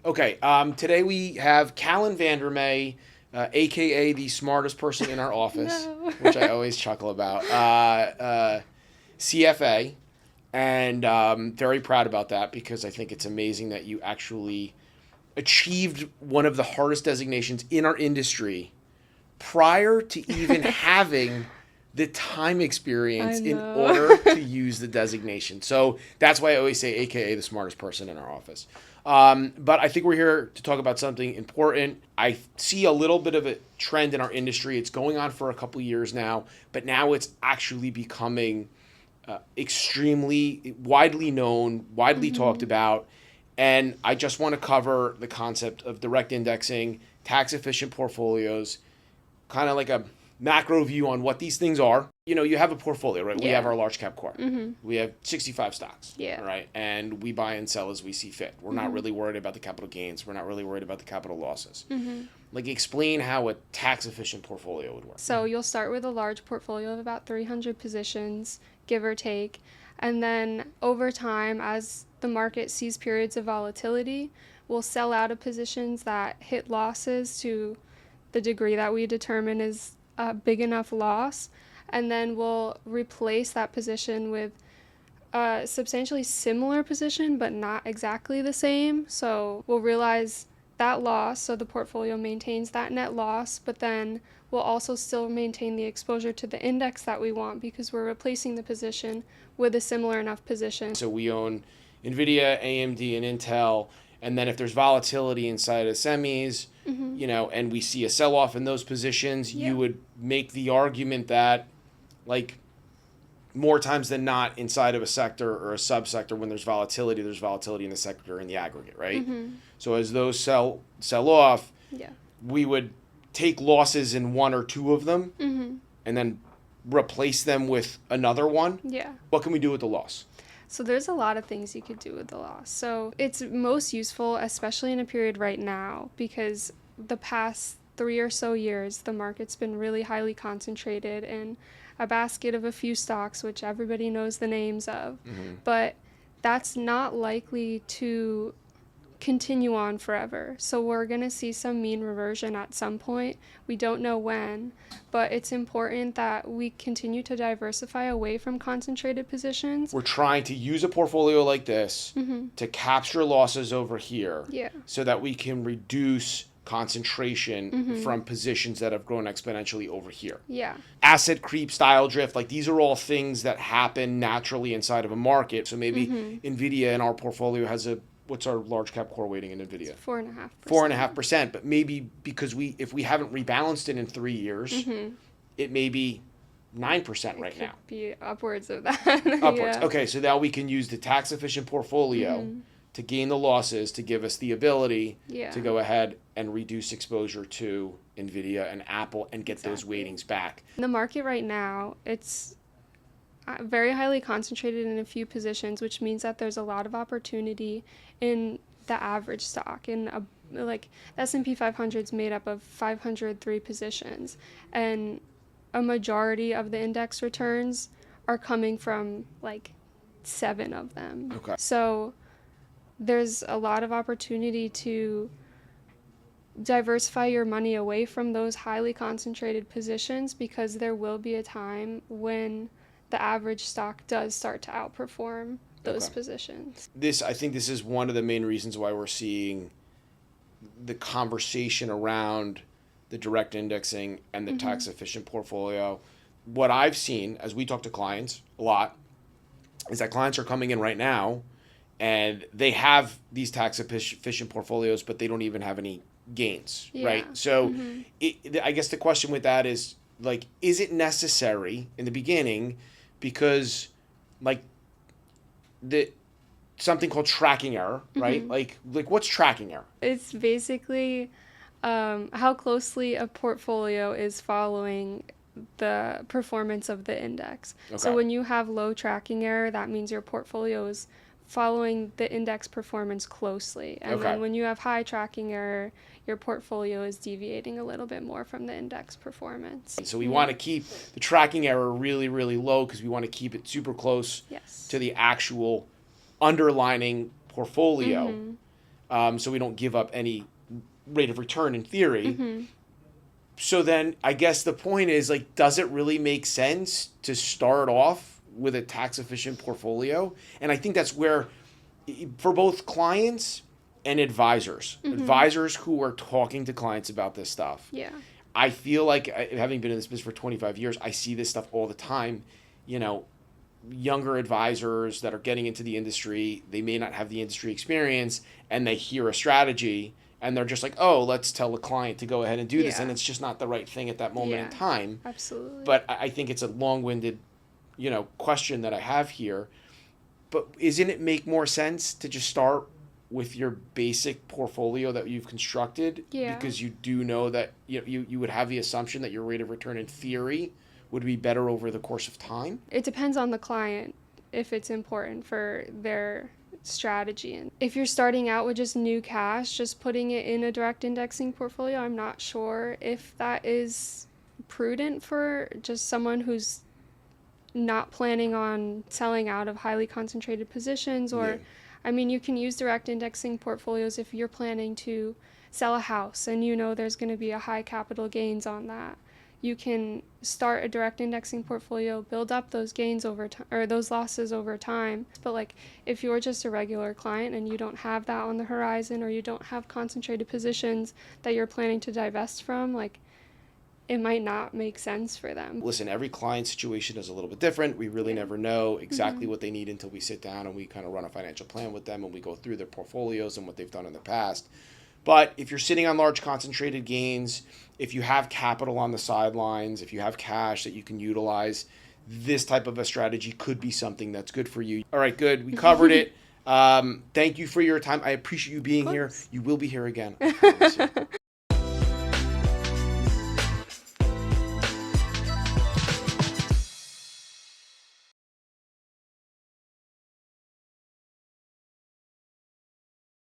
Okay, today we have Callan Vandermeer, aka the smartest person in our office, No. which I always chuckle about. CFA, and very proud about that because I think it's amazing that you actually achieved one of the hardest designations in our industry prior to even having the time experience I in know. order to use the designation. So that's why I always say AKA the smartest person in our office. But I think we're here to talk about something important. I see a little bit of a trend in our industry. It's going on for a couple of years now, but now it's actually becoming extremely widely known, widely talked about. And I just want to cover the concept of direct indexing, tax efficient portfolios, kind of like a macro view on what these things are. You know, you have a portfolio, right? We have Yeah. our large cap core. We have 65 stocks, Yeah. right? And we buy and sell as we see fit. We're not really worried about the capital gains. We're not really worried about the capital losses. Like, explain how a tax efficient portfolio would work. So you'll start with a large portfolio of about 300 positions, give or take. And then over time, as the market sees periods of volatility, we'll sell out of positions that hit losses to the degree that we determine is a big enough loss. And then we'll replace that position with a substantially similar position, but not exactly the same. So we'll realize that loss, so the portfolio maintains that net loss, but then we'll also still maintain the exposure to the index that we want because we're replacing the position with a similar enough position. So we own NVIDIA, AMD, and Intel. And then if there's volatility inside of semis, you know, and we see a sell off in those positions, Yeah. you would make the argument that, like, more times than not inside of a sector or a subsector, when there's volatility in the sector in the aggregate, right? So as those sell off, Yeah. we would take losses in one or two of them and then replace them with another one. Yeah. What can we do with the loss? So there's a lot of things you could do with the loss. So it's most useful, especially in a period right now, because the past 3 or so years, the market's been really highly concentrated in a basket of a few stocks, which everybody knows the names of. But that's not likely to continue on forever. So we're going to see some mean reversion at some point. We don't know when, but it's important that we continue to diversify away from concentrated positions. We're trying to use a portfolio like this to capture losses over here Yeah. so that we can reduce concentration from positions that have grown exponentially over here. Yeah. Asset creep, style drift, like, these are all things that happen naturally inside of a market. So maybe NVIDIA in our portfolio has what's our large cap core weighting in NVIDIA? 4.5%. 4.5%. But maybe because if we haven't rebalanced it in 3 years, it may be 9% right now. Be upwards of that. Upwards. Yeah. Okay, so now we can use the tax efficient portfolio to gain the losses to give us the ability Yeah. to go ahead and reduce exposure to NVIDIA and Apple and get those Exactly. weightings back. In the market right now, it's very highly concentrated in a few positions, which means that there's a lot of opportunity in the average stock. Like, the S&P 500 is made up of 503 positions, and a majority of the index returns are coming from like 7 of them. Okay. So there's a lot of opportunity to diversify your money away from those highly concentrated positions, because there will be a time when the average stock does start to outperform those Okay. positions. I think this is one of the main reasons why we're seeing the conversation around the direct indexing and the tax efficient portfolio. What I've seen as we talk to clients a lot is that clients are coming in right now and they have these tax efficient portfolios, but they don't even have any gains, Yeah. right? So I guess the question with that is, like, is it necessary in the beginning? Because, like, something called tracking error, right? Like what's tracking error? It's basically how closely a portfolio is following the performance of the index. So Okay. when you have low tracking error, that means your portfolio is following the index performance closely. And Okay. then when you have high tracking error, your portfolio is deviating a little bit more from the index performance. So we want to keep the tracking error really, really low because we want to keep it super close Yes. to the actual underlining portfolio. so we don't give up any rate of return in theory. So then I guess the point is, like, does it really make sense to start off with a tax efficient portfolio? And I think that's where, for both clients and advisors who are talking to clients about this stuff, Yeah. I feel like, having been in this business for 25 years, I see this stuff all the time. You know, younger advisors that are getting into the industry, they may not have the industry experience, and they hear a strategy and they're just like, oh, let's tell the client to go ahead and do this. Yeah. And it's just not the right thing at that moment in Yeah. time. Absolutely. But I think it's a long-winded, question that I have here. But isn't it make more sense to just start with your basic portfolio that you've constructed? Yeah. Because you do know that you would have the assumption that your rate of return in theory would be better over the course of time? It depends on the client if it's important for their strategy. And if you're starting out with just new cash, just putting it in a direct indexing portfolio, I'm not sure if that is prudent for just someone who's not planning on selling out of highly concentrated positions. Or Yeah. I mean, you can use direct indexing portfolios if you're planning to sell a house and there's going to be a high capital gains on that. You can start a direct indexing portfolio, build up those gains over time, or those losses over time. But like, if you're just a regular client and you don't have that on the horizon, or you don't have concentrated positions that you're planning to divest from, like, it might not make sense for them. Listen, every client situation is a little bit different. We really never know exactly what they need until we sit down and we kind of run a financial plan with them and we go through their portfolios and what they've done in the past. But if you're sitting on large concentrated gains, if you have capital on the sidelines, if you have cash that you can utilize, this type of a strategy could be something that's good for you. All right, good. We covered it. Thank you for your time. I appreciate you being here. You will be here again. I promise you.